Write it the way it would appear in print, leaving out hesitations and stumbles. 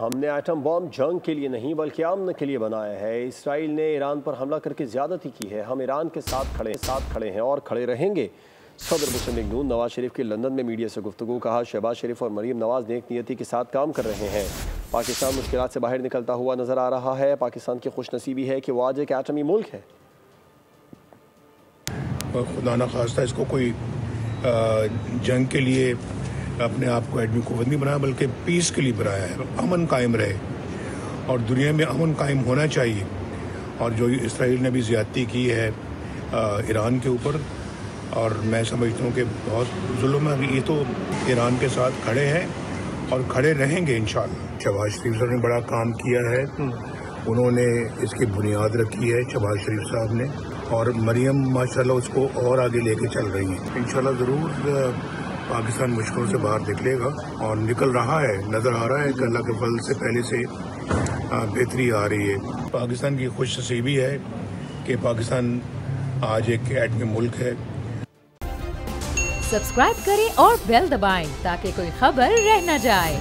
ہم نے atom bomb جنگ کے لیے نہیں بلکہ امن کے لیے بنایا ہے۔ اسرائیل نے ایران پر حملہ کر کے زیادتی کی ہے۔ ہم ایران کے ساتھ کھڑے ہیں اور کھڑے رہیں گے۔ صدر مسلم لیگ نون نواز شریف کی لندن میں میڈیا سے گفتگو، کہا شہباز شریف اور مریم نواز نیک نیتی کے ساتھ کام کر رہے ہیں۔ پاکستان مشکلات سے باہر نکلتا ہوا نظر آ رہا ہے۔ پاکستان کی خوش نصیبی ہے کہ وہ آج ایک ایٹمی ملک ہے۔ خدا نہ خواستہ اس کو کوئی جنگ کے لیے اپنے آپ کو ایٹمی قوت نہیں بنایا، بلکہ پیس کے لیے بنایا ہے، امن قائم رہے اور دنیا میں امن قائم ہونا چاہیے۔ اور جو اسرائیل نے بھی زیادتی کی ہے ایران کے اوپر، اور میں سمجھتا ہوں کہ بہت ظلم ہے، یہ تو ایران کے ساتھ کھڑے ہیں اور کھڑے رہیں گے انشاءاللہ۔ شہباز شریف صاحب نے بڑا کام کیا ہے، انہوں نے اس کی بنیاد رکھی ہے شہباز شریف صاحب نے، اور مریم ماشاءاللہ اس کو اور آگے لے کے چل رہی ہیں۔ انشاءاللہ ضرور پاکستان مشکلوں سے باہر نکلے گا، اور نکل رہا ہے، نظر آ رہا ہے کہ اللہ کے فضل سے پہلے سے بہتری آ رہی ہے۔ پاکستان کی خوش نصیبی ہے کہ پاکستان آج ایک ایٹمی ملک ہے۔ سبسکرائب کریں اور بیل دبائیں تاکہ کوئی خبر رہ نہ جائے۔